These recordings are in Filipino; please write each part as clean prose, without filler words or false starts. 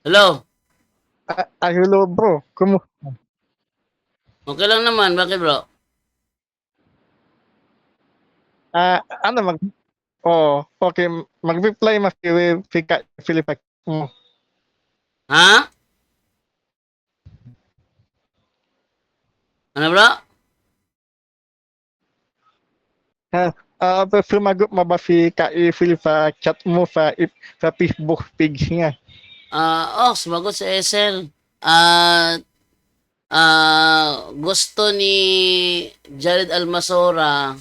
Hello? Hello bro, Okay lang naman, bakit bro? ano okay, mag-reply Fika Filipa mo. Ha? Ano bro? Sumagot mo ba si Filipa chat mo sa Facebook page niya? Sumagot sa SL. Gusto ni Jared Almasora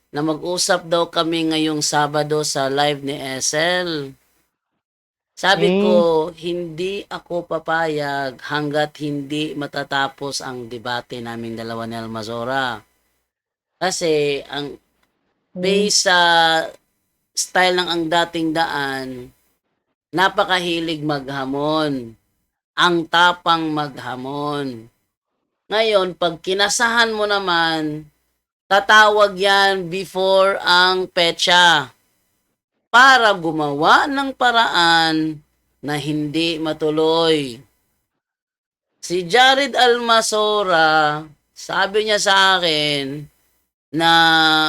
na mag-usap daw kami ngayong Sabado sa live ni SL. Sabi Hmm, ko, hindi ako papayag hanggat hindi matatapos ang debate naming dalawa ni Almasora. Kasi ang hmm, based sa style ng ang dating daan, napakahilig maghamon. Ang tapang maghamon. Ngayon, pag kinasahan mo naman, tatawag yan before ang petsa para gumawa ng paraan na hindi matuloy. Si Jared Almasora, sabi niya sa akin na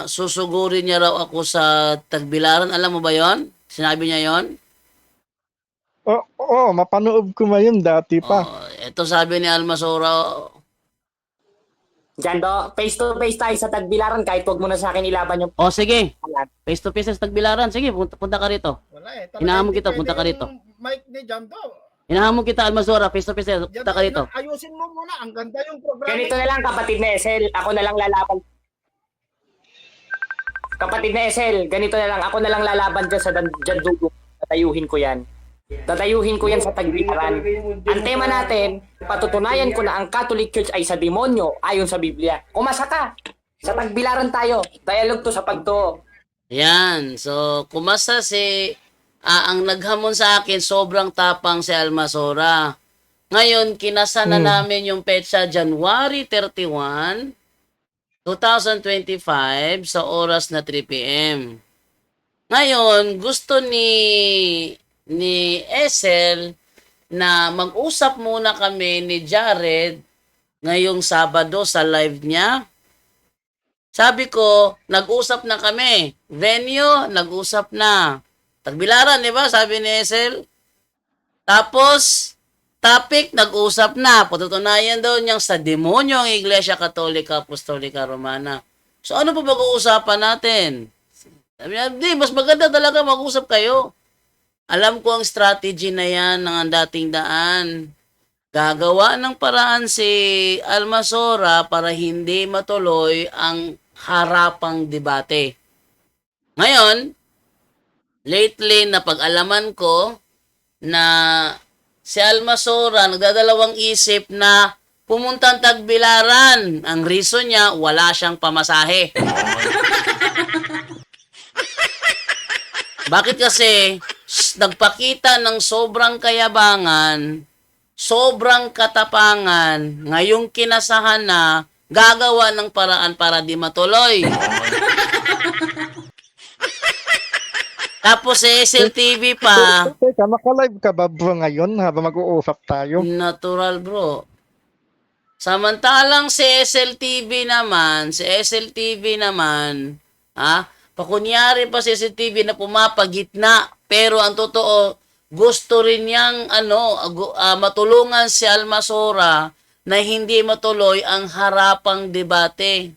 susugurin niya raw ako sa Tagbilaran. Alam mo ba yon? Sinabi niya yon? mapanood ko na yun dati pa. Ito sabi ni Almasora, Diyan do, face to face tayo sa Tagbilaran kahit wag mo na sa akin ilaban yung sige, pangalan. face to face sa Tagbilaran. Sige, punta ka rito. Wala eh. Talaga Hinahamon hindi kita, pwede punta ka rito. yung mic ni Janto. Hinahamon kita, Almasora, face to face, punta ka rito. Ayusin mo muna. Ang ganda yung programa. Ganito na lang kapatid na SL, ako na lang lalaban. Kapatid na SL, ganito na lang, ako na lang lalaban dyan sa dyan dulo. Tatayuhin ko yan. Tatayuhin ko yan sa Tagbilaran. Ang tema natin, patutunayan ko na ang Catholic Church ay sa demonyo ayon sa Biblia. Kumasa ka! Sa Tagbilaran tayo. Dialogue to sa pagtuo. Yan, so kumasa si, ang naghamon sa akin, sobrang tapang si Almasora. Ngayon, kinasa na namin yung petsa January 31, 2025 sa oras na 3 p.m. Ngayon, gusto ni Esel na mag-usap muna kami ni Jared ngayong Sabado sa live niya. Sabi ko, nag-usap na kami. Venue, nag-usap na. Tagbilaran, di ba? Sabi ni Esel. Tapos, topic, nag-usap na. Patutunayan daw niyang sa demonyo ang Iglesia Katolika Apostolika Romana. So, ano pa pag-uusapan natin? Sabi niya, di, mas maganda talaga mag-usap kayo. Alam ko ang strategy na yan ng ang dating daan. Gagawa ng paraan si Almasora para hindi matuloy ang harapang debate. Ngayon, lately napag-alaman ko na si Almasora nagdadalawang isip na pumuntang Tagbilaran. Ang reason niya, wala siyang pamasahe. Bakit kasi nagpakita ng sobrang kayabangan, sobrang katapangan, ngayong kinasahan na gagawa ng paraan para di matuloy. Tapos sa SLTV pa, Teka, maka-live ka ba bro ngayon habang mag-uusap tayo? natural bro. Samantalang si SLTV naman, pakunyari pa si SLTV na pumapagitna, pero ang totoo, gusto rin niyang matulungan si Almasora na hindi matuloy ang harapang debate.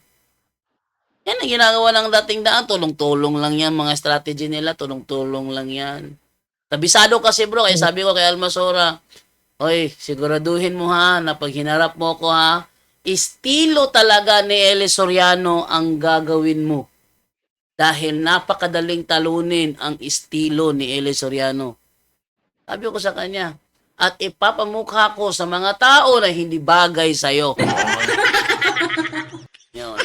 Yan ang ginagawa ng dating daan, tulong-tulong lang yan, mga strategy nila, tulong-tulong lang yan. Kabisado kasi bro, kaya sabi ko kay Almasora, oy, siguraduhin mo ha, na pag hinarap mo ko ha, estilo talaga ni Eli Soriano ang gagawin mo. Dahil napakadaling talunin ang estilo ni Eli Soriano. Sabi ko sa kanya, at ipapamukha ko sa mga tao na hindi bagay sa'yo. Yun.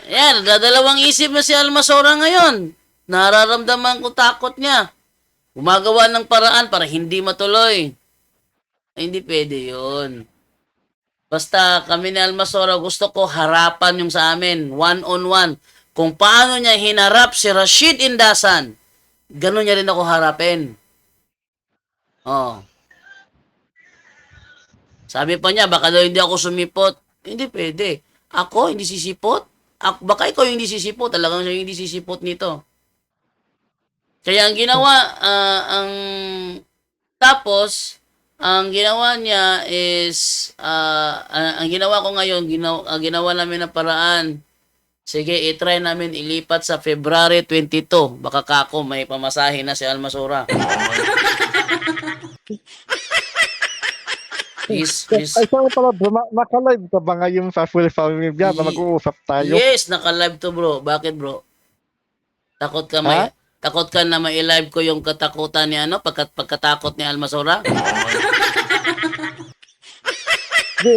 Yan, dadalawang isip na si Almasora ngayon. Nararamdaman ko takot niya. Gumagawa ng paraan para hindi matuloy. Ay, hindi pwede yun. Basta kami ni Almasora, gusto ko harapan yung sa amin, one-on-one. Kung paano niya hinarap si Rashid Indasan, gano'n niya rin ako harapin. Oh. Sabi pa niya, baka daw hindi ako sumipot. Hindi pwede. Ako, hindi sisipot? Baka ikaw yung hindi sisipot. Talagang siya yung hindi sisipot nito. Kaya ang ginawa, tapos, ang ginawa niya is, ang ginawa ko ngayon, ginawa namin na paraan. Sige, i-try namin ilipat sa February 22. Baka kako, may pamasahe na si Almasura. Is, Ay, siya pala, bro, naka-live ka ba ngayon sa full family na mag-uusap tayo? yes, naka-live to bro. Bakit bro? Takot ka may... Ha? Takot ka na mai-live ko yung katakutan ni ano, pagkatakot ni Almasora? Di,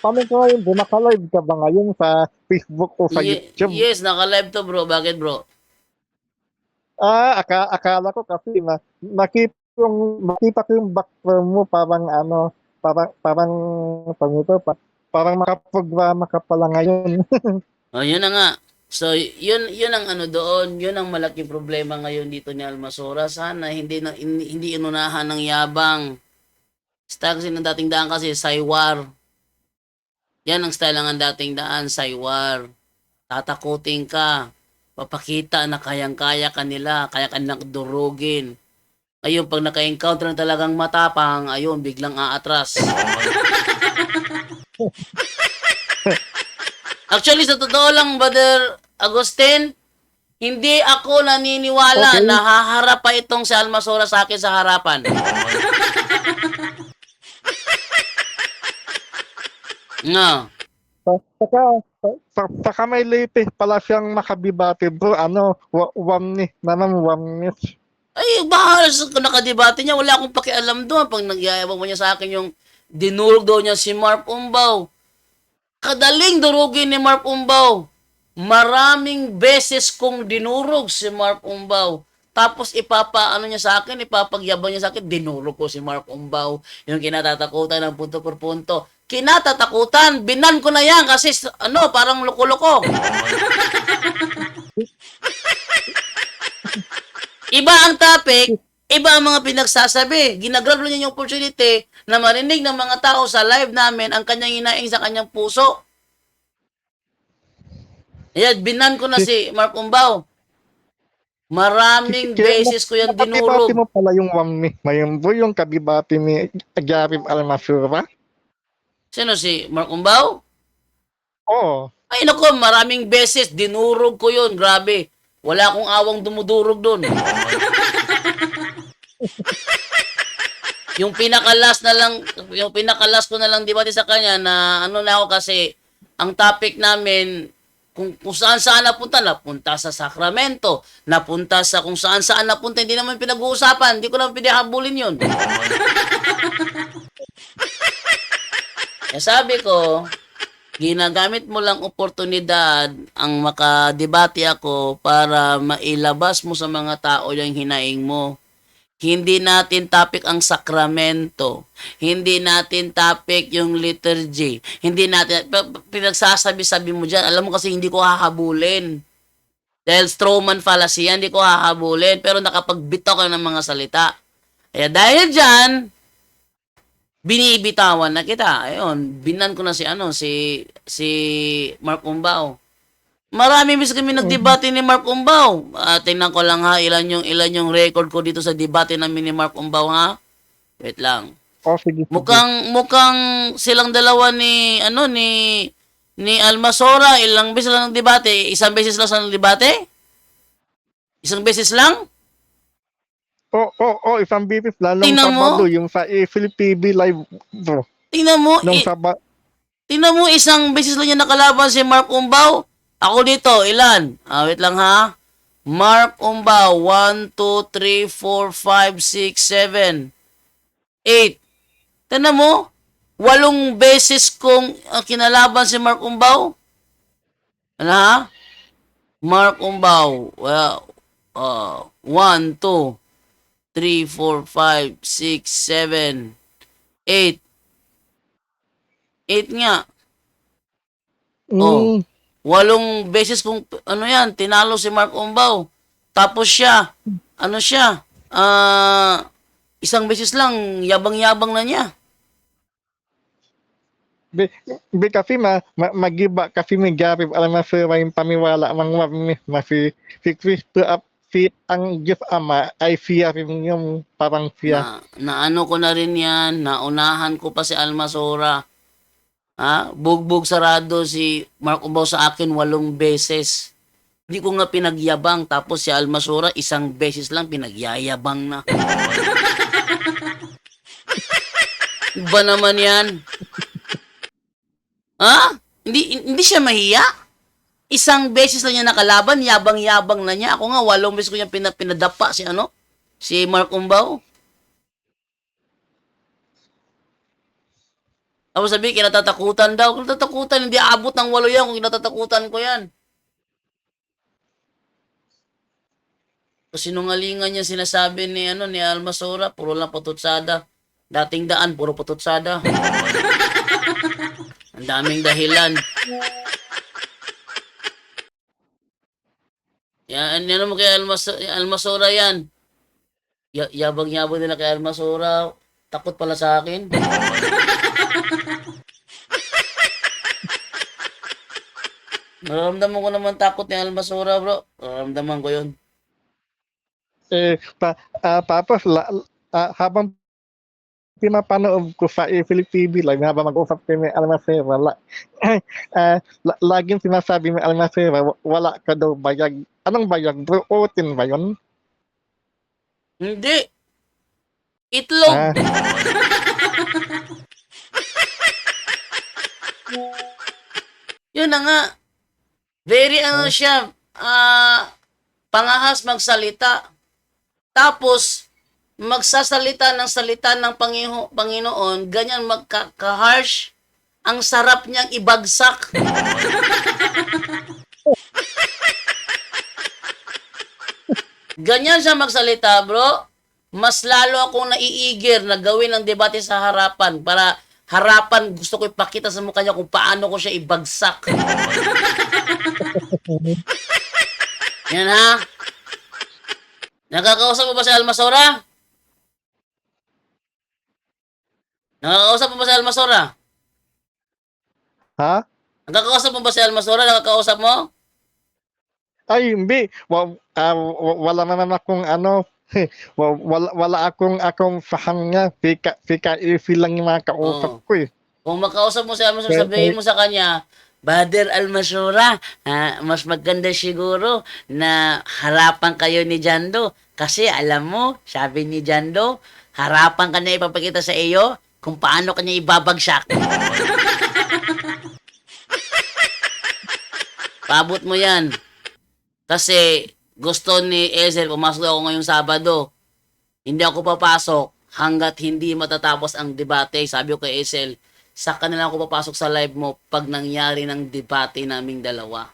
paano ka ngayon, bro? Naka-live ka ba ngayon sa Facebook o sa YouTube? Yes, naka-live to bro. Bakit bro? Akala ko kasi makita ko yung background mo parang ano, parang makapagdrama ka pala ngayon. Oh, yun na nga. So, yun ang ano doon, yun ang malaking problema ngayon dito ni Almasora. Sana hindi inunahan ng yabang. Style kasi ng dating daan kasi, saywar. Yan ang style ng dating daan, saywar. Tatakutin ka. Papakita na kayang-kaya kanila, kaya kanilang durugin. Ayun, pag naka-encounter na talagang matapang, ayun, biglang aatras. Actually, sa totoo lang, Brother Agustin, hindi ako naniniwala Okay. na haharap pa itong si Almasora sa akin sa harapan. No. Saka may latest pala siyang makabibate, bro. Ano, wamni, naman wamni. Ay, bahala sa nakadebate niya. Wala akong pakialam doon. Pag nagyayabang mo niya sa akin yung dinurog daw niya si Marp Umbaw. Kadaling durugin ni Marp Umbaw. Maraming beses kong dinurog si Marp Umbaw. Tapos ipapaano niya sa akin, ipapagyabang niya sa akin, dinurog ko si Marp Umbaw. Yung kinatatakutan ng punto por punto. Kinatatakutan, binan ko na yan kasi ano, parang loko-loko. Iba ang topic, iba ang mga pinagsasabi. Ginagrab niya yung opportunity na marinig ng mga tao sa live namin ang kanyang inaing sa kanyang puso. Ayan, binan ko na si Marp Umbaw. Maraming beses ko yan Kabibate dinurog. mo pala yung wamni. Ngayon, bro, yung kabibate ni Garib Almasura. Sino si Marp Umbaw? Oo. Ay nako, maraming beses dinurog ko yun. Grabe. Wala akong awang dumudurog doon. Yung pinakalas ko na lang debate sa kanya na ano na ako kasi ang topic namin kung saan napunta sa Sacramento, napunta sa kung saan napunta, hindi naman pinag-uusapan, hindi ko naman pinahabulin yun. Sabi ko, ginagamit mo lang oportunidad ang makadebate ako para mailabas mo sa mga tao yung hinaing mo. Hindi natin topic ang sakramento. Hindi natin topic yung liturgy. Hindi natin, pinagsasabi-sabi mo dyan. Alam mo kasi hindi ko hahabulin. Dahil Strowman fallacy yan, hindi ko hahabulin. Pero nakapagbitaw ka ng mga salita. Kaya dahil dyan, binibitawan na kita. Ayun, binan ko na si Marp Umbaw. Marami mis kami nagdebate ni Marp Umbaw. Tingnan ko lang ha, ilan yung record ko dito sa debate namin ni Marp Umbaw ha. Wait lang. Oh, sige. Mukhang silang dalawa ni Almasora, ilang beses lang nagdebate? Isang beses lang sa debate? Isang beses lang? Isang bipis lang. Nung Tingnan mo. Sabado, yung sa Philip TV live, bro. Tingnan mo, Nung Sabado. tingnan mo, isang beses lang niya nakalaban si Marp Umbaw. Ako dito, ilan? Wait lang ha. Marp Umbaw, 1, 2, 3, 4, 5, 6, 7, 8. Tingnan mo, 8 beses kong kinalaban si Marp Umbaw. Ano ha? Marp Umbaw, 1, 2, 3, 4, 5, 6, 7, 8. 8 nga. Oh. 8 beses kung tinalo si Marp Umbaw. Tapos siya, isang beses lang, yabang-yabang na niya. Bi kasi magiba kasi may Gary alam na sir yung paniwala mang si Kristo at si ang Diyos Ama ay siya rin yung parang siya. Naano ko na rin yan, naunahan ko pa si Almasora. Ha? Bugbog sarado si Mark Ubaw sa akin 8 beses. Hindi ko nga pinagyabang, tapos si Almasora 1 beses lang pinagyayabang na. Iba naman yan. Ha? Hindi siya mahiya? 1 beses lang niya nakalaban, yabang-yabang na niya. Ako nga, 8 beses ko niya pinadapa si Mark Umbao. Tapos sabi, kinatatakutan daw. Kinatatakutan, hindi aabot ng 8 yan kung kinatatakutan ko yan. Sinungalingan niya sinasabi ni Almasora, puro lang patutsada. Dating daan, puro patutsada. Ang daming dahilan. Yan mo kay Almasora yan. Yabang-yabang nila kay Almasora. Takot pala sa akin. Nararamdaman ko naman takot ni Almasora, bro. Nararamdaman ko yun. Tapos habang pinapanood ko sa Philip TV lang habang mag-usap kami Almasera laging sinasabi ni Almasera wala ka daw bayag. Anong bayag? Protein ba yun? Hindi. Itlog. Yun na nga. Very siya, pangahas magsalita. Tapos, magsasalita ng salita ng Panginoon, ganyan magka-harsh, ang sarap niyang ibagsak. Ganyan siya magsalita, bro. Mas lalo akong naiigir na gawin ang debate sa harapan para harapan gusto ko ipakita sa mukha niya kung paano ko siya ibagsak. Yan ha. Nakakausap mo ba si Almasora? Nakakausap mo ba si Almasora? Ha? Nakakausap mo ba si Almasora? Nakakausap mo? Ay, hindi. Wala naman akong wala akong sahang niya. Fika lang yung mga kausap ko eh. Kung makausap mo si Almasora, sabihin mo sa kanya, Brother Almasora, mas maganda siguro na harapan kayo ni Jando. Kasi alam mo, sabi ni Jando, harapan ka niya ipapakita sa iyo kung paano kanya ibabagsak. Paabot mo yan. Kasi gusto ni Ezel, pumasok ako ngayong Sabado. Hindi ako papasok hanggat hindi matatapos ang debate. Sabi ko kay Ezel, saka na lang ako papasok sa live mo pag nangyari ng debate naming dalawa.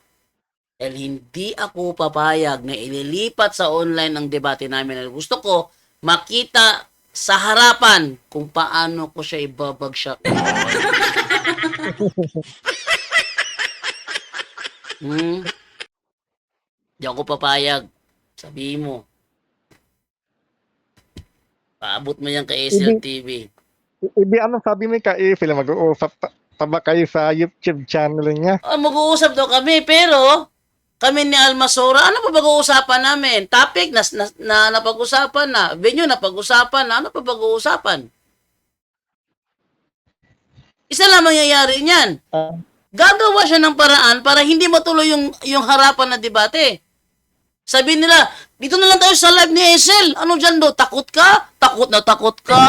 Dahil hindi ako papayag na ililipat sa online ang debate namin. Gusto ko makita sa harapan kung paano ko siya ibabagsak. Di ako papayag. Sabihin mo. Paabot mo yan kay ACL TV. Ano sabi ni Ka-Phil, mag-uusap pa ba kayo sa YouTube channel niya? Mag-uusap daw kami, pero kami ni Almasora, ano pa pag-uusapan namin? Topic na napag-usapan na. Venue na pag-usapan na. Ano pa pag-uusapan? Isa lang mangyayari niyan. Gagawa siya ng paraan para hindi matuloy yung harapan na debate. Sabi nila, dito na lang tayo sa live ni Esel. Ano, Jando? Takot ka? Takot na takot ka.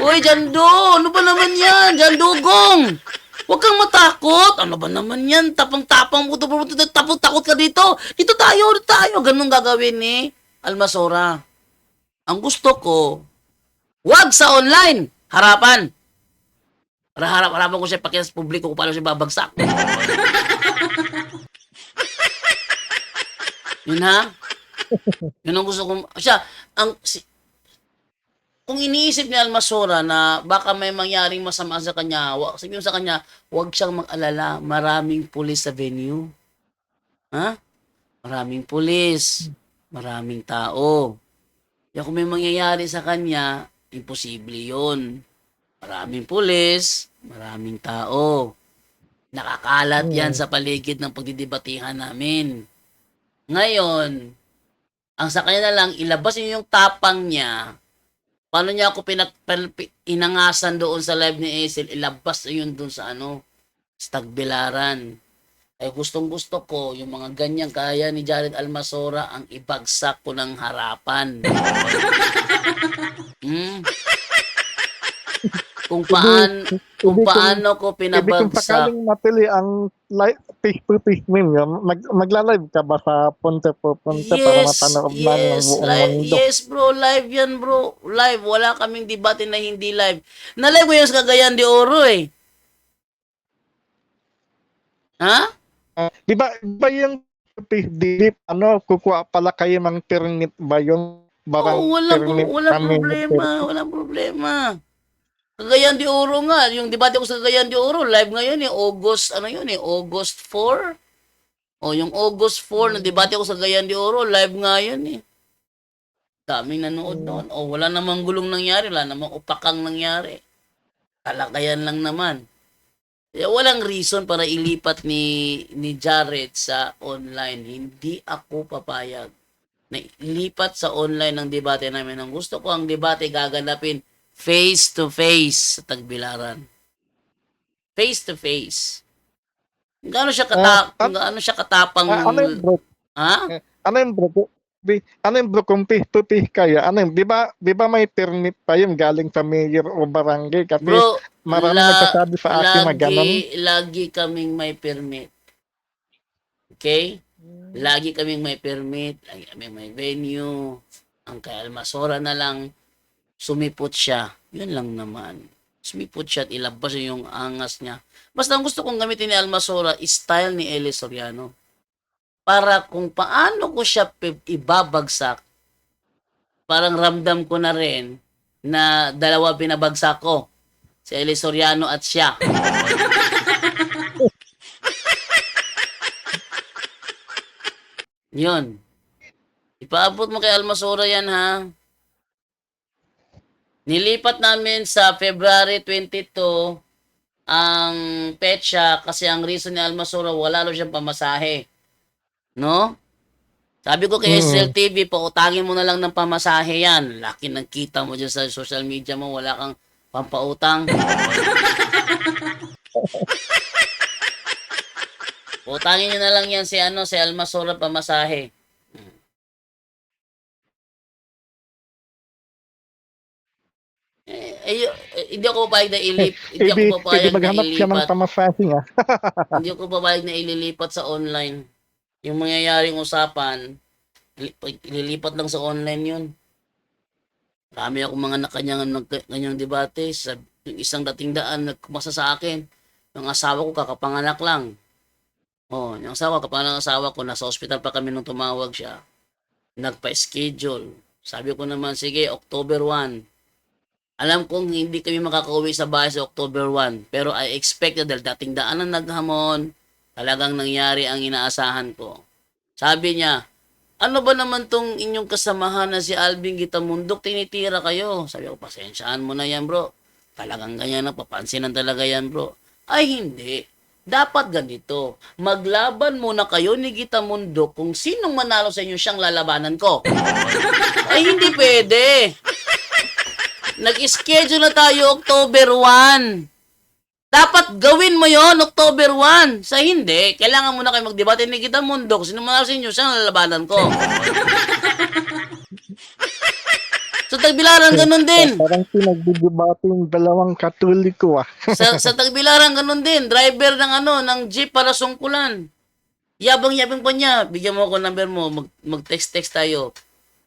Uy, Jando, ano ba naman yan? Jandugong. Huwag kang matakot. Ano ba naman yan? Tapang-tapang mo. Tapang-takot ka dito. Dito tayo. Ganun gagawin ni Almasora. Ang gusto ko, wag sa online. Harapan. Para harapan ko siya pakita sa publiko kung paano siya babagsak. Yun ha? Yun ang gusto kong... Kung iniisip ni Almasora na baka may mangyaring masama sa kanya, sabihin sa kanya, huwag siyang mag-alala. Maraming pulis sa venue. Ha? Maraming pulis. Maraming tao. Kaya kung may mangyayari sa kanya, imposible yun. Maraming pulis, maraming tao. Nakakalat yan sa paligid ng pagdidebatihan namin. Ngayon, ang sa kanya na lang, ilabas niyo yung tapang niya. Paano niya ako inangasan doon sa live ni Esel, ilabas na yun doon sa sa Tagbilaran. Ay gustong-gusto ko, yung mga ganyang kaya ni Jared Almasora, ang ibagsak ko ng harapan. Hmm? Kung paano ko Hindi kung pinabagsak. sakaling matili ang face-to-face ninyo, magla-live ka ba sa punte para matanood ng buong mundo? Yes bro, live yan bro. Live, wala kaming debate na hindi live. Na-live ko yung sa Cagayan de Oro eh. Ha? Di ba yung delete, kukuha pala kayo ng permit ba yung barang Oo, permit walang problema. Cagayan de Oro nga, yung debate ko sa Cagayan de Oro, live ngayon eh, August 4. O, yung August 4 na debate ko sa Cagayan de Oro, live nga yun eh. Daming nanood doon. O, wala namang gulong nangyari, wala namang upakang nangyari. Talakayan lang naman. Kaya walang reason para ilipat ni Jared sa online. Hindi ako papayag na ilipat sa online ng debate namin. Ang gusto ko, ang debate gaganapin face to face sa Tagbilaran. Face to face. Gaano siya katapang Ano yung bro? ha? Ano yung bro? Ano yung bro kung face-to-face kayo? Di ba may permit pa yung galing sa mayor o barangay? Kasi Bro, marami nagsasabi sa akin na ganun. lagi kaming may permit. Okay? Lagi kaming may permit, lagi kaming may venue. Ang kay Almasora na lang, sumipot siya. Yun lang naman. Sumipot siya at ilabas yung angas niya. Basta ang gusto kong gamitin ni Almasora, style ni Eli Soriano. Para kung paano ko siya ibabagsak, parang ramdam ko na rin na dalawa binabagsak ko. Si Eli Soriano at siya. Yun. Ipaabot mo kay Almasora yan ha. Nilipat namin sa February 22 ang petsa kasi ang reason ni Almasora wala lang siyang pamasahe. No? Sabi ko kay SLTV, pautangin mo na lang ng pamasahe yan. Laki ng kita mo dyan sa social media mo, wala kang pampautang. Utangin nyo na lang yan si Almasora pamasahe. Hindi ako papayag na hindi ako papayag na maghanap siya ng ilipat. pamasahe nga. Hindi ako papayag na ililipat sa online. Yung mangyayaring usapan, ililipat lang sa online yun. Marami akong mga nakanyang debate. Yung isang dating daan, nagkumasa sa akin. Yung asawa ko, kakapanganak lang. Yung asawa, kapanganak ng asawa ko, nasa hospital pa kami nung tumawag siya. Nagpa-schedule. Sabi ko naman, sige, October 1. Alam kong hindi kami makakauwi sa bahay sa October 1. Pero I expect na dahil dating daan ang naghamon, talagang nangyari ang inaasahan ko. Sabi niya, ano ba naman tong inyong kasamahan na si Alvin Gitamundok, tinitira kayo? Sabi ko, pasensyaan mo na yan bro. Talagang ganyan na, papansinan talaga yan bro. Ay hindi. Dapat ganito. Maglaban muna kayo ni Gitamundok kung sinong manalo sa inyo siyang lalabanan ko. Ay hindi pwede. Nag-schedule na tayo October 1. Dapat gawin mo yon October 1. Sa hindi, kailangan muna kayo magdebate ni Gitamundok. Sino manalo sa inyo siyang lalabanan ko. Sa Tagbilaran, ganun din. Parang pinagdidebate yung dalawang katoliko Sa Tagbilaran, ganun din. Driver ng jeep para sungkulan. Yabang-yabang pa niya. Bigyan mo ako number mo. Mag-text tayo.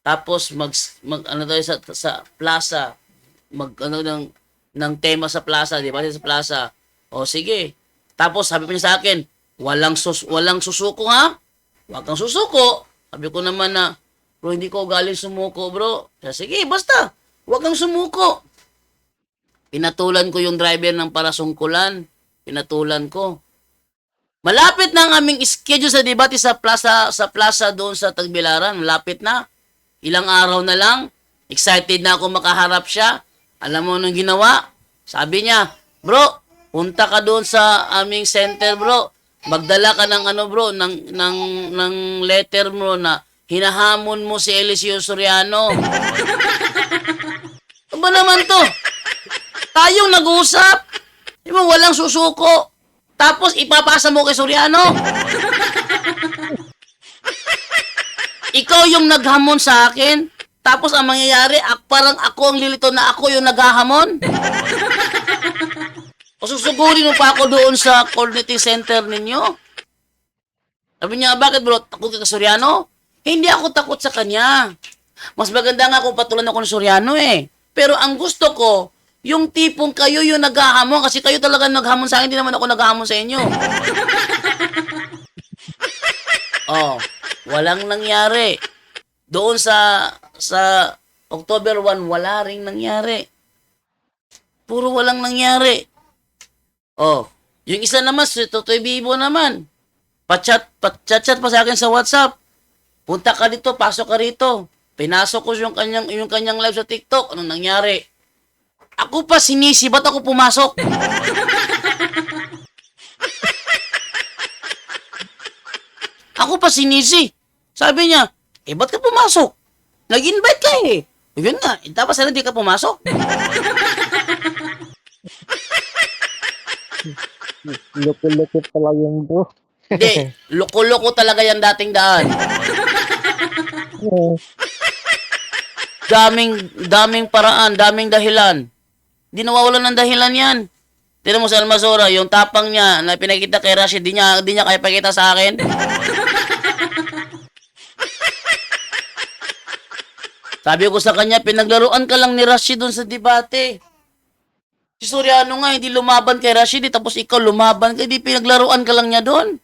Tapos, tayo sa plaza. Ng tema sa plaza. Di ba? Sa plaza. O, sige. Tapos, sabi pa niya sa akin, walang susuko ha? Huwag kang susuko. Sabi ko naman na, bro, hindi ko galing sumuko, bro. Sige, basta. Huwag kang sumuko. Pinatulan ko yung driver ng parasungkulan. Pinatulan ko. Malapit na ang aming schedule sa debate sa plaza doon sa Tagbilaran. Malapit na. Ilang araw na lang. Excited na ako makaharap siya. Alam mo nung ginawa? Sabi niya, bro, punta ka doon sa aming center, bro. Magdala ka ng ano, bro, ng letter mo na hinahamon mo si Eliseo Soriano. Ano ba naman to? Tayong nag-uusap. Di ba, walang susuko. Tapos ipapasa mo kay Soriano. Ikaw yung naghamon sa akin. Tapos ang mangyayari, parang ako ang lilito na ako yung naghahamon. O susugurin mo pa ako doon sa coordinating center ninyo. Sabi niya, bakit bro? Takot ka kay Soriano? Hindi ako takot sa kanya. Mas maganda nga kung patulan ako ng Soriano eh. Pero ang gusto ko, yung tipong kayo yung naghahamon kasi kayo talaga naghamon sa akin, hindi naman ako naghahamon sa inyo. Oh, walang nangyari. Doon sa October 1, wala ring nangyari. Puro walang nangyari. Oh, yung isa naman, si Totoy Bibo naman. Chat pa sa akin sa WhatsApp. Punta ka dito, pasok ka rito. Pinasok ko yung kanyang live sa TikTok. Anong nangyari? Ako pa sinisi, ba't ako pumasok? Ako pa sinisi. Sabi niya, ba't ka pumasok? Nag-invite ka eh. Yun nga, tapos sana di ka pumasok. Loko-loko pala yung bro. Hindi, loko-loko talaga yan dating daan. Daming paraan, daming dahilan. Di nawawalan ng dahilan yan. Tignan mo sa Almasora, yung tapang niya na pinakita kay Rashid, di niya kaya pakita sa akin. Sabi ko sa kanya, pinaglaruan ka lang ni Rashid doon sa debate. Si Soriano nga, hindi lumaban kay Rashid, tapos ikaw lumaban ka, hindi pinaglaruan ka lang niya doon.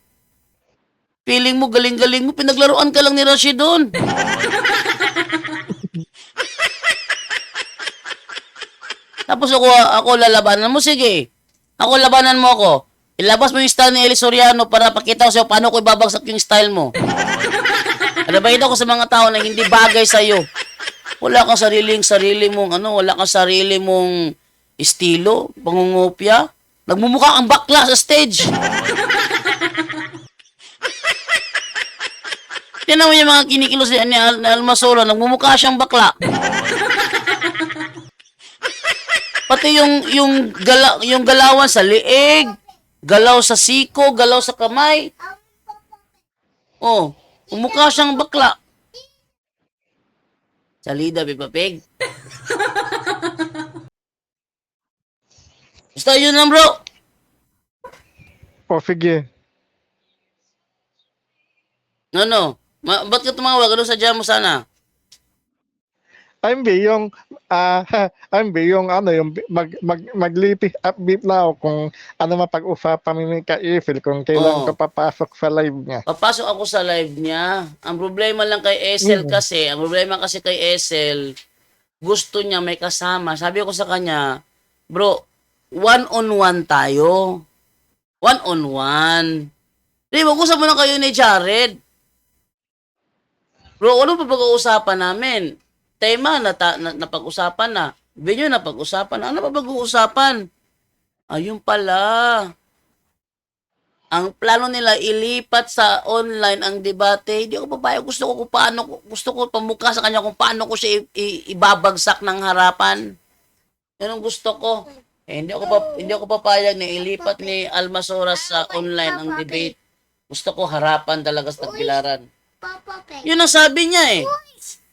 Feeling mo, galing-galing mo, pinaglaruan ka lang ni Rashid doon. Tapos ako lalabanan mo, sige. Ako labanan mo ako. Ilabas mo yung style ni Eli Soriano para pakita ko sa'yo paano ko ibabagsak yung style mo. Alabahid ako sa mga tao na hindi bagay sa'yo. Wala kang sarili mong estilo, pangungopia. Nagmumukha kang bakla sa stage. Tinan mo yung mga kinikilos ni Almasora, nagmumukha siyang bakla. Pati yung galawan sa liig, galaw sa siko, galaw sa kamay. Oh, umukha siyang bakla. Salida, Pipapig. Basta yun lang, bro. O sige. Ano? Ba't ka tumawag? Ano sadya mo sana? yung maglipis update na ako kung ano mapag-usapan ni Ka-Esel kung kailan Oo. ka papasok sa live niya. Papasok ako sa live niya. Ang problema lang kay Esel kasi, kay Esel, gusto niya may kasama. Sabi ko sa kanya, bro, one-on-one tayo. One-on-one. Di ba, usap mo na kayo ni Jared. Bro, ano pa pag-uusapan namin? Tema na pag-usapan na. Venue na pag-usapan na. Ano pa pag-uusapan? Ayun pala. Ang plano nila ilipat sa online ang debate. Hindi ako papayag. Gusto ko pamukha sa kanya kung paano ko siya ibabagsak ng harapan. Yan ang gusto ko. Hindi ako papayag na ilipat ni Almasora sa online ang debate. Gusto ko harapan talaga sa Tagbilaran. Yun ang sabi niya eh.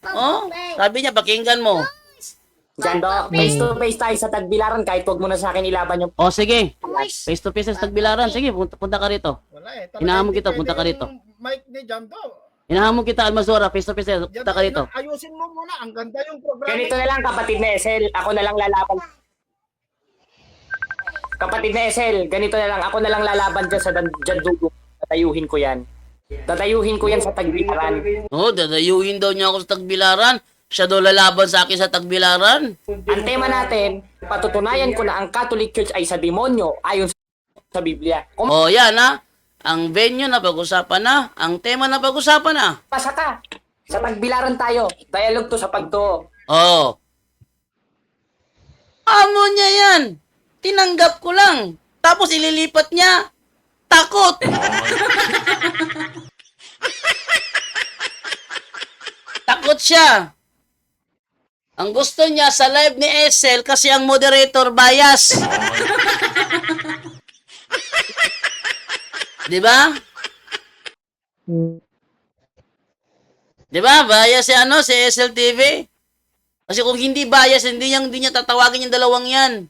Oh, sabi niya, pakinggan mo. Jando, face to face tayo sa Tagbilaran kahit wag mo na sa akin ilaban yung... Oh, sige. Face to face sa Tagbilaran. Sige, punta ka rito. Wala eh. Hinahamon Talaga kita, hindi punta ka pwede rito. yung mic ni Janto. Hinahamon kita, Almasora. Face to face, punta ka rito. Ayusin mo muna. Ang ganda yung programa. Ganito na lang, kapatid na Esel, ako na lang lalaban. Kapatid na Esel, ganito na lang, ako na lang lalaban dyan sa Jandugo. Tatayuhin ko yan. Tatayuhin ko yan sa Tagbilaran. Oh, dadayuhin daw niya ako sa Tagbilaran. Siya daw lalaban sa akin sa Tagbilaran. Ang tema natin, patutunayan ko na ang Catholic Church ay sa demonyo ayon sa Biblia. Kung Oh, yan ha. Ang venue na pag-usapan na. Ang tema na pag-usapan na. mapasa ka, sa Tagbilaran tayo. Dialogue to sa pagto. Oh. Amo niya yan. Tinanggap ko lang. Tapos ililipat niya. Takot. Takot siya. Ang gusto niya sa live ni Esel kasi ang moderator bias. Di ba? Hmm. Di ba? Bias si si Esel TV. Kasi kung hindi bias, hindi niya tatawagin yung dalawang yan.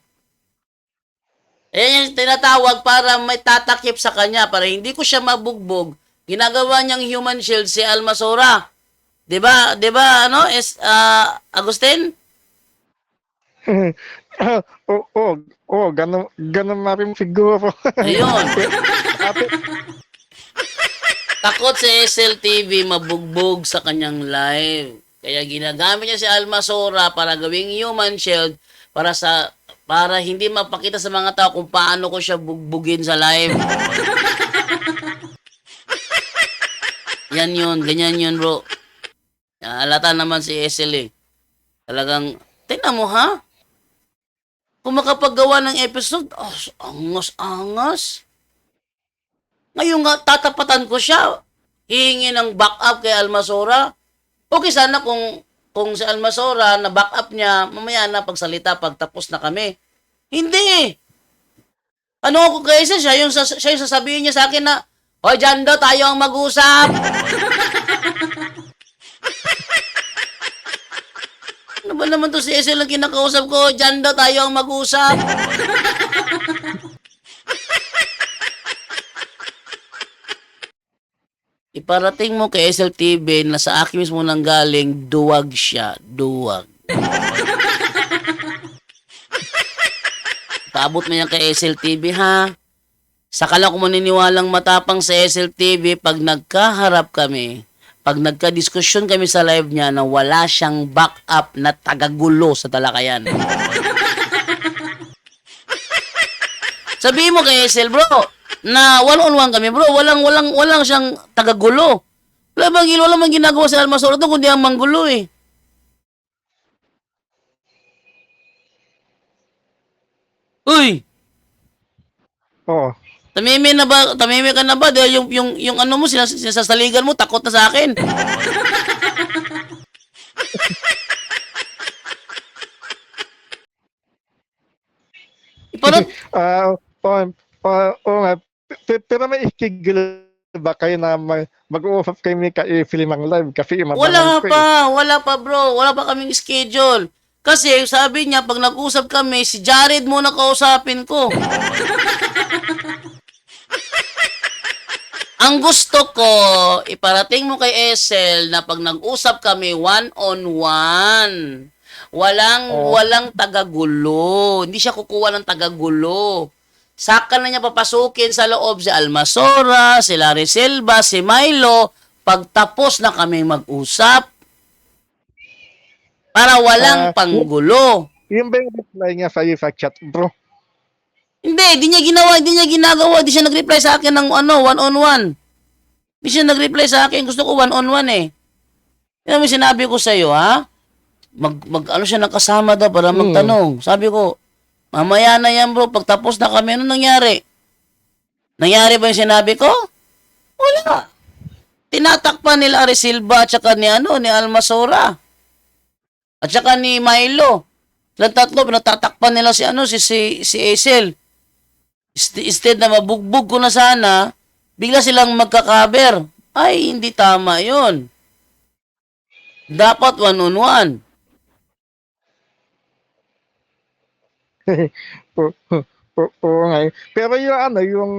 Ayan yung tinatawag para may tatakip sa kanya, para hindi ko siya mabugbog. Ginagawa niyang human shield si Almasora. 'Di ba? 'Di ba Agustin? Oo, ganun na rin siguro. Ayun. Takot si SLTV mabugbog sa kanyang live. Kaya ginagamit niya si Almasora para gawing human shield para hindi mapakita sa mga tao kung paano ko siya bugbugin sa live. Yan yun, ganyan yun bro. Alata naman si SL eh. Talagang, tingnan mo ha? Kung makapaggawa ng episode, angas-angas. Ngayon nga, tatapatan ko siya. Hihingi ng backup kay Almasora. Okay sana kung si Almasora na backup niya, mamaya na pagsalita, pagtapos na kami. Hindi. Ano ako kasi siya yung sasabihin niya sa akin na, "Hoy, Jando, tayo ang mag-usap." Ano ba naman to si SL ang kinakausap ko? Jando, tayo ang mag-usap. Iparating mo kay SLTV na sa akin mismo nang galing, duwag siya. Duwag. Paabot mo yan kay SLTV ha. Saka lang kung maniniwalang matapang sa SLTV pag nagkaharap kami, pag nagka-diskusyon kami sa live niya na wala siyang backup na tagagulo sa talakayan. Sabihin mo kay SL bro, na one-on-one kami bro, walang siyang tagagulo. Wala bang ginagawa sa Almasora doon kundi ang manggulo eh. Uy! Oo. Tamimi ka na ba? Dahil yung ano mo, sinasaligan mo, takot na sa akin. Parang, Oo nga. Pero may schedule ba kayo na mag-uusap kayo ni ka-Philip ang live? Kasi wala pa bro, wala pa kaming schedule. Kasi sabi niya, pag nag-usap kami, si Jared muna kausapin ko. Ang gusto ko, iparating mo kay Esel na pag nag-usap kami one-on-one, walang tagagulo. Hindi siya kukuha ng tagagulo. Saka na niya papasukin sa loob si Almasora, si Larry Silva, si Milo, pagtapos na kami mag-usap. Para walang panggulo. Yung ba yung reply niya sa'yo sa chat, bro? Hindi niya ginagawa, di siya nag-reply sa akin ng one-on-one. Di siya nag-reply sa akin, gusto ko one-on-one eh. Yan may sinabi ko sa iyo, ha? Ano siya nakasama daw para magtanong. Sabi ko, mamaya na yan bro, pagtapos na kami, ano nangyari? Nangyari ba yung sinabi ko? Wala. Tinatakpan nila Ari Silva at saka ni Almasora. At saka ni Milo. Silang tatlo, pinatatakpan nila si Esel. Instead na mabugbog ko na sana, bigla silang magkakaber. Ay, hindi tama yon. Dapat one-on-one. Oo nga. Pero yung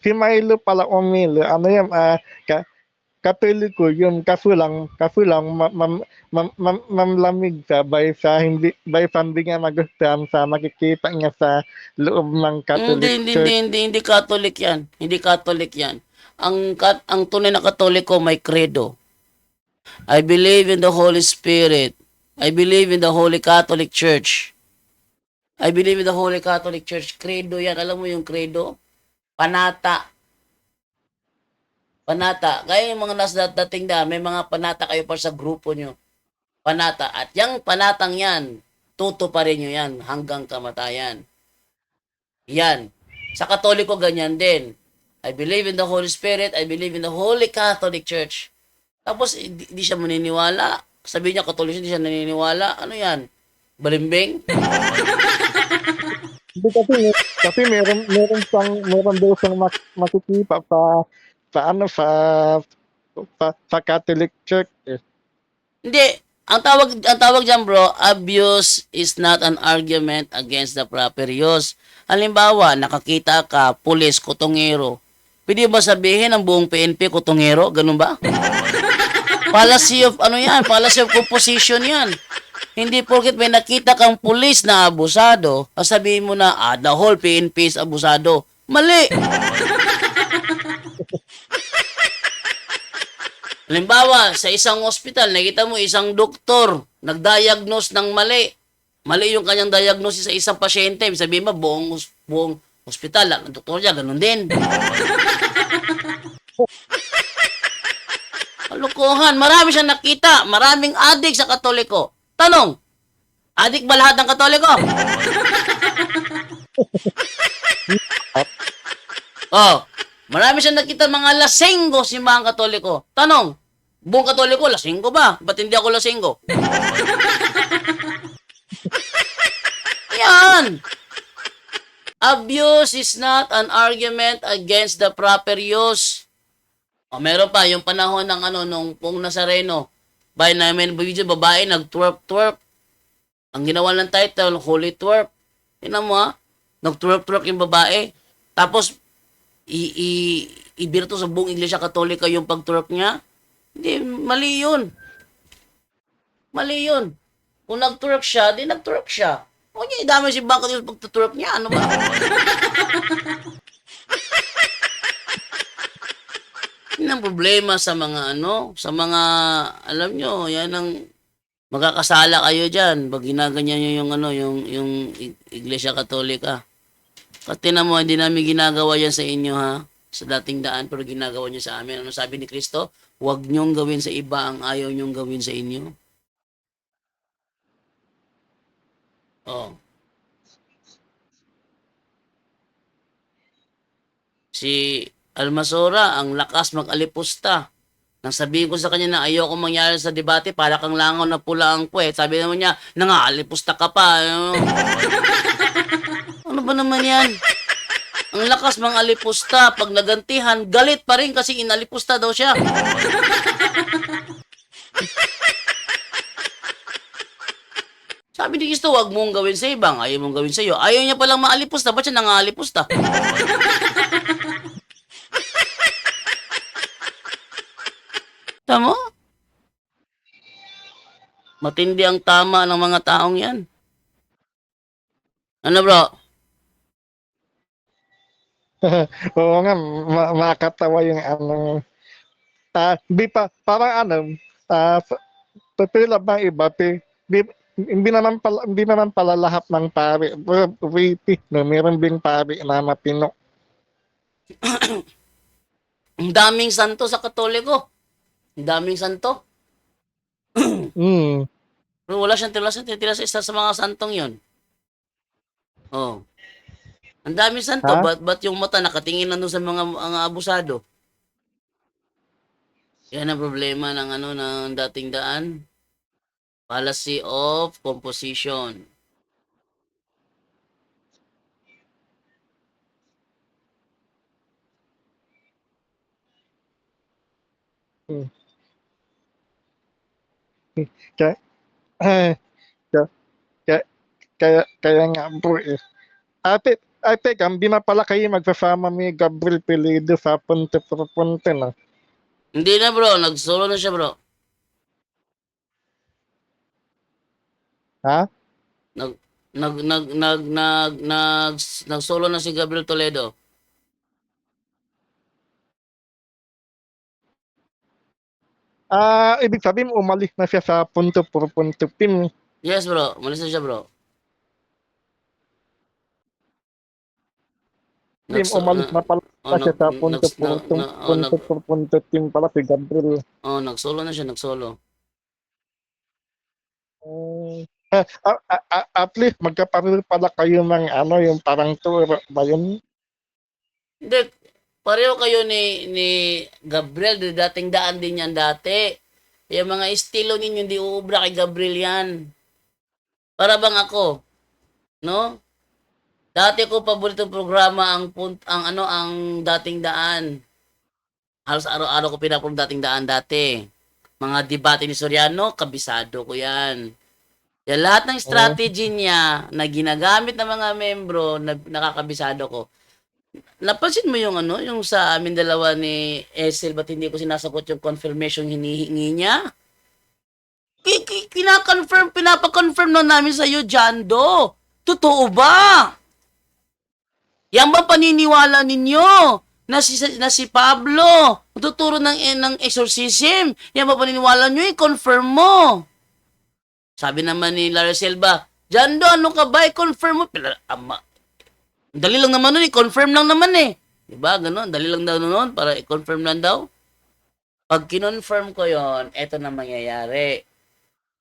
si Milo pala o Milo, Katoliko yun, kaso lang mamlamig siya by sa hindi nga magustuhan sa makikita niya sa loob ng Catholic Church. Hindi Catholic yan. Hindi Catholic yan. Ang tunay na Katoliko may credo. I believe in the Holy Spirit. I believe in the Holy Catholic Church. I believe in the Holy Catholic Church. Credo yan. Alam mo yung credo? Panata. Panata. Kaya yung mga nasa dating da, may mga panata kayo pa sa grupo nyo. Panata. At yung panatang yan, tuto pa rin nyo yan hanggang kamatayan. Yan. Sa Katoliko, ganyan din. I believe in the Holy Spirit. I believe in the Holy Catholic Church. Tapos, di siya maniniwala. Sabi niya, Katoliko, hindi siya naniniwala. Ano yan? Balimbing? Hindi kasi meron daw siyang makikipa sa Catholic Church. Eh. Hindi. Ang tawag diyan, bro, abuse is not an argument against the proper use. Halimbawa, nakakita ka, pulis, kutongero. Pwede ba sabihin ang buong PNP kutongero? Ganun ba? Policy of, ano yan? Policy of composition yan. Hindi porket may nakita kang pulis na abusado, sabihin mo na, the whole PNP is abusado. Mali! Halimbawa, sa isang ospital, nakita mo isang doktor, nag-diagnose ng mali. Mali yung kanyang diagnosis sa isang pasyente. Sabihin mo, buong ospital, ang doktor niya, ganun din. Kalukuhan. Marami siyang nakita. Maraming adik sa Katoliko. Tanong, adik ba lahat ng Katoliko? Oh, marami siyang nakita mga lasenggo si mga Katoliko. Tanong, buong Katoliko, lasenggo ba? Ba't hindi ako lasenggo? Yan. Abuse is not an argument against the proper use. O, meron pa, yung panahon ng nung Pong Nazareno, by namin video, babae, nag-twerp-twerp. Ang ginawa ng title, Holy Twerp. Tingnan mo nag-twerp-twerp yung babae. Tapos, ibirto sa buong Iglesia Katolika yung pag-twerp niya. Hindi, mali yun. Mali yun. Kung nag-twerp siya, di nag-twerp siya. Huwag niya idamay si Bangka yung pag-twerp niya. Ano ba? Yan ang problema sa mga alam nyo, yan ang magkakasala kayo dyan pag ginaganyan nyo yung Iglesia Katolika. Kasi mo, hindi namin ginagawa yan sa inyo ha, sa dating daan, pero ginagawa nyo sa amin. Ano sabi ni Kristo? Huwag nyong gawin sa iba ang ayaw nyong gawin sa inyo. Oh. Si Almasora, ang lakas mag-alipusta. Nang sabihin ko sa kanya na ayoko mangyari sa debate, para kang langaw na pula ang puwet. Sabi naman niya, alipusta ka pa. Ano ba naman yan? Ang lakas mang alipusta, pag nagantihan, galit pa rin kasi inalipusta daw siya. Sabi ni Kristo, huwag mong gawin sa ibang, ayaw mong gawin sa iyo. Ayaw niya palang maalipusta, ba't siya nangalipusta? Tama? Matindi ang tama ng mga taong yan. Ano bro? Oo nga, makakatawa yung parang pipila bang iba, hindi naman pala lahat ng pari, meron ding pari na mapino. Ang daming santo sa Katoliko. Ang daming santo. Pero wala siyang titira sa isa sa mga santong yon. Oh. Ang daming santo, ba't yung mata nakatingin lang doon sa mga abusado? Yan ang problema ng dating daan. Policy of composition. Kaya nga bro eh. Ate, hindi na pala kayo magsasama ni Gabriel Peledo sa punte na. Hindi na bro, nag-solo na siya bro. Ha? Nag-solo na si Gabriel Toledo. Ibig sabihin umalis na siya sa punto team. Yes bro, umalis na siya bro. Team Nagso, umalis na pala oh, siya sa nag, punto team pala si Gabriel. nagsolo na siya, nagsolo. Hmm. At least magkapareho pala kayo ng ano, yung parang tour ba yun? Hindi, pareho kayo ni Gabriel, dating daan din yan dati. Yung mga estilo ninyo, hindi uubra kay Gabriel yan. Para bang ako, no? Dati ko paborito programa ang dating daan. Halos araw-araw ko pinapanood dating daan dati. Mga debate ni Soriano, kabisado ko yan. Yan, lahat ng strategy niya na ginagamit ng mga membro na nakakabisado ko. Napansin mo yung yung sa amin dalawa ni Esel, ba't hindi ko sinasagot yung confirmation hinihingi niya? Pinapa-confirm na namin sa iyo, Jando. Totoo ba? Yan ba paniniwala ninyo? Na si Pablo, tuturo ng exorcism. Yan ba paniniwala nyo? I-confirm mo. Sabi naman ni Lara Silva, Jando, ano ka ba? I-confirm mo. Dali lang naman nun, i-confirm lang naman eh. Diba? Ganon, dali lang daw nun para i-confirm lang daw. Pag kinonfirm ko yon, eto na mangyayari.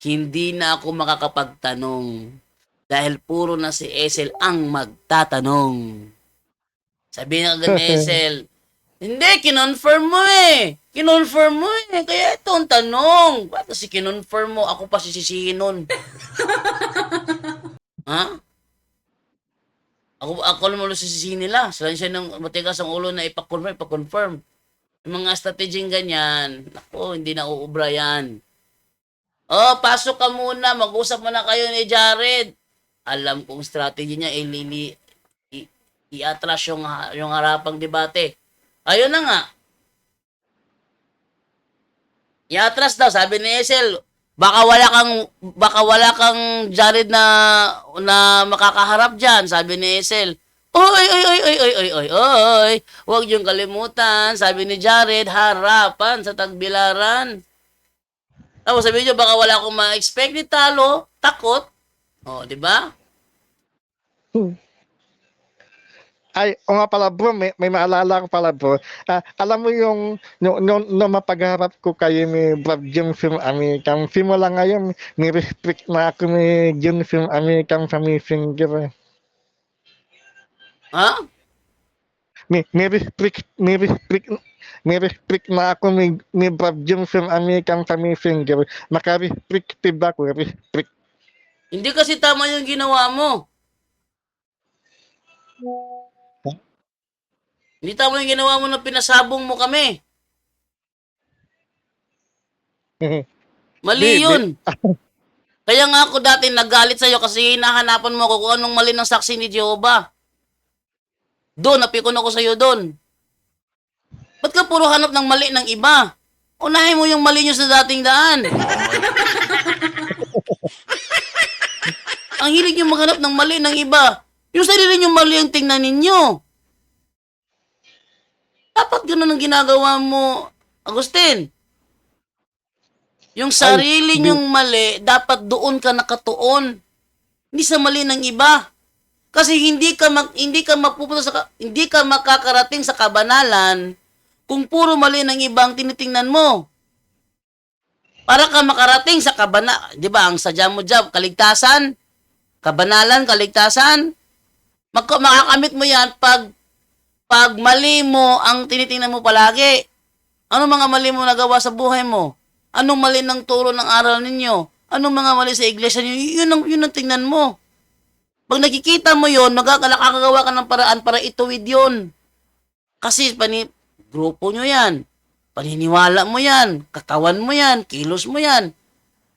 Hindi na ako makakapagtanong. Dahil puro na si Esel ang magtatanong. Sabi nga agad ni Esel, hindi, kinonfirm mo eh. Kinonfirm mo eh. Kaya ito ang tanong. Bakit kasi kinonfirm mo? Ako pa sisisihin nun. Ha? Ako naman sisisihin nila. Sila siya ng matigas ang ulo na ipakonfirm. Yung mga strategy ganyan, naku, hindi na uubra yan. Oh, pasok ka muna. Mag-usap muna kayo ni Jared. Alam kong strategy niya, i-atras yung harapang debate. Ayun na nga. I-atras daw, sabi ni Esel, baka wala kang Jared na makakaharap diyan, sabi ni Esel. Oy, huwag yung kalimutan, sabi ni Jared, harapan sa tagbilaran. Tapos sabi niyo, baka wala akong ma-expect ni talo, takot. Oh, di ba? Ay, o nga pala bro, may maalala ko pala bro. Alam mo yung, no mapagharap ko kayo ni Brad Jim Film American, simula ngayon, may restrict na ako ni Jim Film American sa Messenger. Ha? May restrict na ako ni Brad Jim Film American sa Messenger. Naka-restrictive ako, restrict. Hindi kasi tama yung ginawa mo. Hindi tama yung ginawa mo na pinasabong mo kami. Mali yun. Kaya nga ako dati nagalit sa'yo kasi hinahanapan mo ako kung anong mali ng saksi ni Jehovah. Doon, napikon ako sa'yo doon. Ba't ka puro hanap ng mali ng iba? Unahin mo yung mali nyo sa dating daan. Ang hilig nyo maghanap ng mali ng iba. Yung sarili nyo mali ang tingnan ninyo. Dapat ganun ang ginagawa mo, Agustin. Yung sarili nyong mali, dapat doon ka nakatuon. Hindi sa mali ng iba. Kasi hindi ka makakarating sa kabanalan kung puro mali ng ibang tinitingnan mo. Para ka makarating sa kabanalan, 'di ba? Ang sadya mo diyan, kaligtasan, kabanalan, kaligtasan. Makakamit mo 'yan pag mali mo ang tinitingnan mo palagi. Anong mga mali mo nagawa sa buhay mo? Anong mali ng turo ng aral ninyo? Anong mga mali sa iglesia ninyo? Yun ang tingnan mo. Pag nakikita mo yun, nakakagawa ka ng paraan para ituwid yun. Kasi grupo nyo yan. Paniniwala mo yan. Katawan mo yan. Kilos mo yan.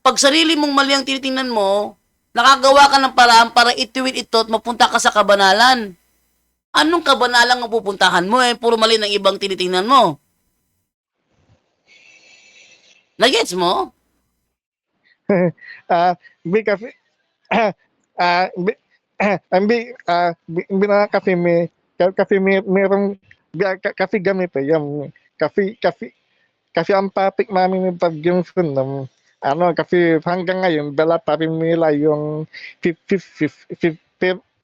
Pag sarili mong mali ang tinitingnan mo, nakagawa ka ng paraan para ituwid ito at mapunta ka sa kabanalan. Anong kabanalang ang pupuntahan mo puro mali ng ibang tinitingnan mo? Nagets mo? Kasi kasi ganito yung kasi ang topic namin ng pag-junction kasi hanggang ngayon dala pa rin nila yung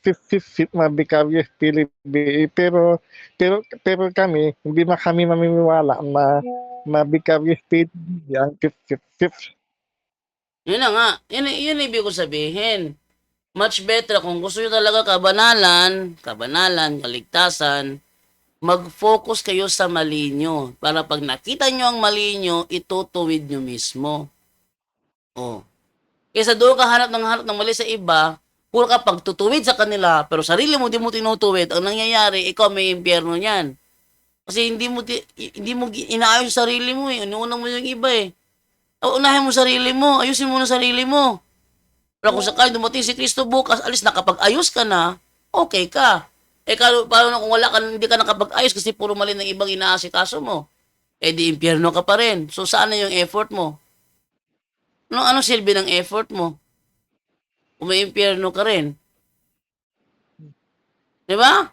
50-50 mabikaryo PLBA pero kami hindi na kami mamimiwala na mabikaryo PLBA ang 50-50. Yun na nga. Yun ibig ko sabihin. Much better kung gusto nyo talaga kabanalan, kaligtasan, mag-focus kayo sa mali nyo. Para pag nakita nyo ang mali nyo, itutuwid nyo mismo. Oh. Kaysa doon ka hanap ng mali sa iba, puro ka pagtutuwid sa kanila, pero sarili mo di mo tinutuwid, ang nangyayari, ikaw may impyerno niyan. Kasi hindi mo inaayos yung sarili mo eh. Inuunang mo yung iba eh. Unahin mo sarili mo. Ayusin mo na sarili mo. Pero kung sakali dumating si Kristo bukas, alis nakapag-ayos ka na, okay ka. Paano na kung hindi ka nakapag-ayos kasi puro mali ng ibang inaasikaso mo? Di impyerno ka pa rin. So, saan na yung effort mo? Anong silbi ng effort mo? Kung may impyerno ka rin. Di ba?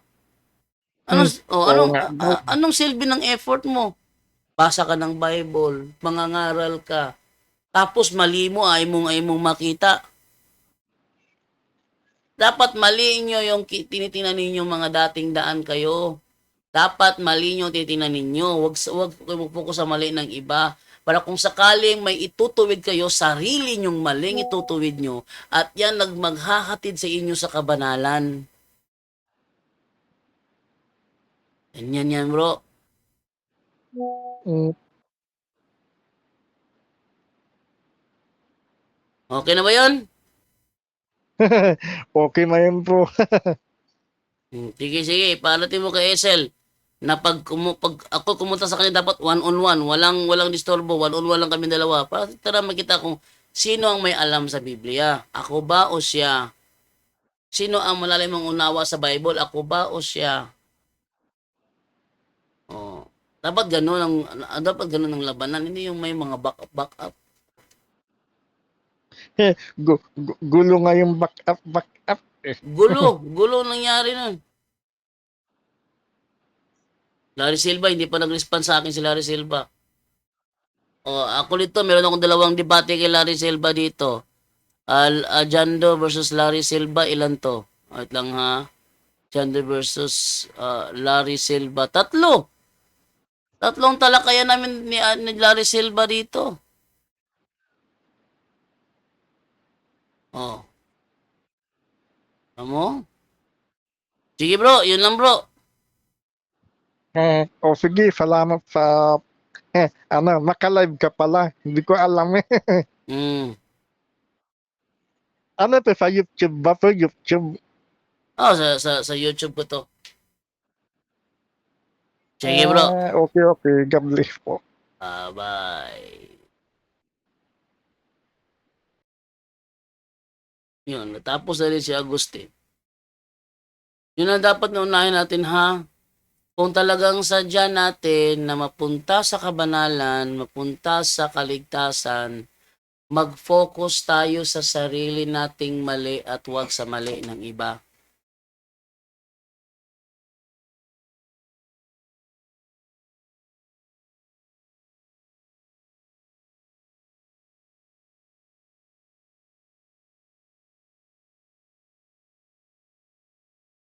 Anong silbi ng effort mo? Basa ka ng Bible, mangangaral ka, tapos mali mo, ay mong makita. Dapat mali nyo yung tinitingnan ninyo mga dating daan kayo. Dapat mali nyo tinitingnan ninyo. Huwag mag-focus sa mali ng iba. Para kung sakaling may itutuwid kayo, sarili nyong maling itutuwid nyo, at yan maghahatid sa inyo sa kabanalan. Yan, bro. Mm. Okay na ba yun? Okay na yun bro. Sige. Paalatin mo kay Esel na pag ako kumunta sa kanya dapat one-on-one. Walang disturbo. One-on-one lang kami dalawa. Para makita kung sino ang may alam sa Biblia. Ako ba o siya? Sino ang malalim ang unawa sa Bible? Ako ba o siya? Oh. Dapat ganun ang labanan. Hindi yung may mga back up. Gulo nga yung back up. Gulo nangyari nun. Larry Silva, hindi pa nag-respond sa akin si Larry Silva. Ako dito, meron akong dalawang debate kay Larry Silva dito. Jando versus Larry Silva, ilan to? Wait lang ha. Jando versus Larry Silva. Tatlong talakayan namin ni Larry Silva dito. Amo? Sige bro, yun lang bro. Sige, salamat sa maka-live ka pala. Hindi ko alam eh. Ano to, sa YouTube ba to? YouTube? Sa YouTube ko to. Sige bro. Okay. God bless po. Bye. Yun, natapos na rin si Agustin. Yun ang dapat na unahin natin ha. Kung talagang sadya natin na mapunta sa kabanalan, mapunta sa kaligtasan, mag-focus tayo sa sarili nating mali at huwag sa mali ng iba.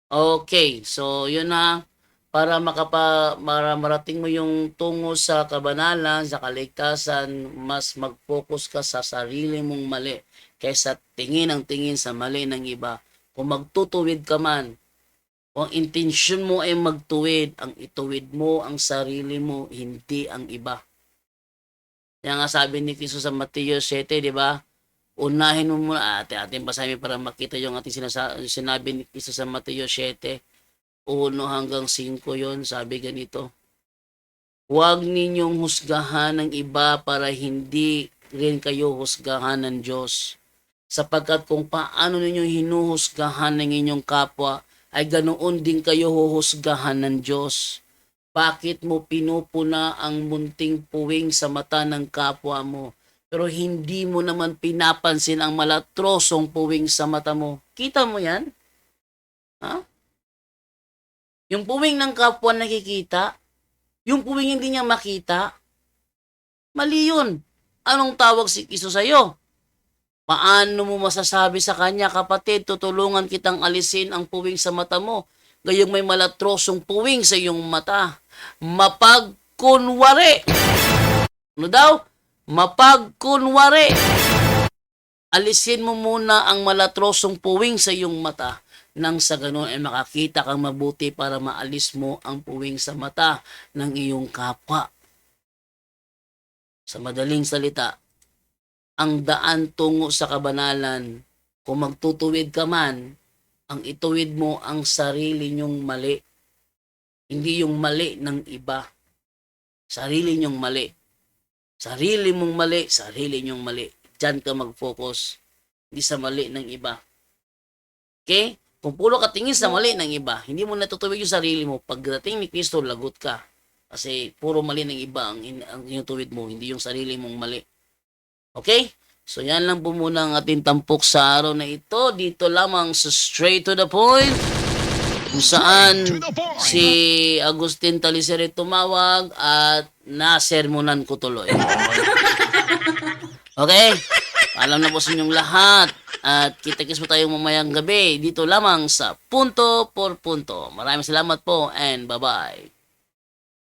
Okay, so yun na. Para marating mo yung tungo sa kabanalan, sa kaligtasan, mas mag-focus ka sa sarili mong mali kaysa tingin sa mali ng iba. Kung magtutuwid ka man, kung intensyon mo ay magtuwid, ang ituwid mo ang sarili mo, hindi ang iba. Kaya nga sabi ni Cristo sa Mateo 7, di ba? Unahin mo muna, ating basahin para makita yung ating sinabi ni Cristo sa Mateo 7. 1 hanggang 5 yon, sabi ganito. Huwag ninyong husgahan ng iba para hindi rin kayo husgahan ng Diyos. Sapagkat kung paano ninyo hinuhusgahan ng inyong kapwa, ay ganoon din kayo huhusgahan ng Diyos. Bakit mo pinupuna ang munting puwing sa mata ng kapwa mo, pero hindi mo naman pinapansin ang malatrosong puwing sa mata mo? Kita mo yan? Ha? Yung puwing ng kapwa nakikita, yung puwing hindi niya makita, mali yun. Anong tawag si Kristo sa'yo? Paano mo masasabi sa kanya, kapatid, tutulungan kitang alisin ang puwing sa mata mo, gayong may malatrosong puwing sa iyong mata. Mapagkunwari. Ano daw? Mapagkunwari. Alisin mo muna ang malatrosong puwing sa iyong mata nang sa ganoon ay makakita kang mabuti para maalis mo ang puwing sa mata ng iyong kapwa. Sa madaling salita, ang daan tungo sa kabanalan, kung magtutuwid ka man, ang ituwid mo ang sarili niyong mali. Hindi yung mali ng iba. Sarili niyong mali. Sarili mong mali, sarili niyong mali. Diyan ka mag-focus. Hindi sa mali ng iba. Okay? Kung puro ka tingin sa mali ng iba, hindi mo natutuwid yung sarili mo. Pagdating ni Kristo, lagot ka. Kasi puro mali ng iba ang inutuwid mo, hindi yung sarili mong mali. Okay? So yan lang po muna ang ating tampok sa araw na ito. Dito lamang sa Straight to the Point. Kung saan si Agustin Talisere tumawag at nasermonan ko tuloy. Okay? Alam na po sa inyong lahat. At kita-kits po tayo mamayang gabi dito lamang sa Punto por Punto. Maraming salamat po and bye-bye.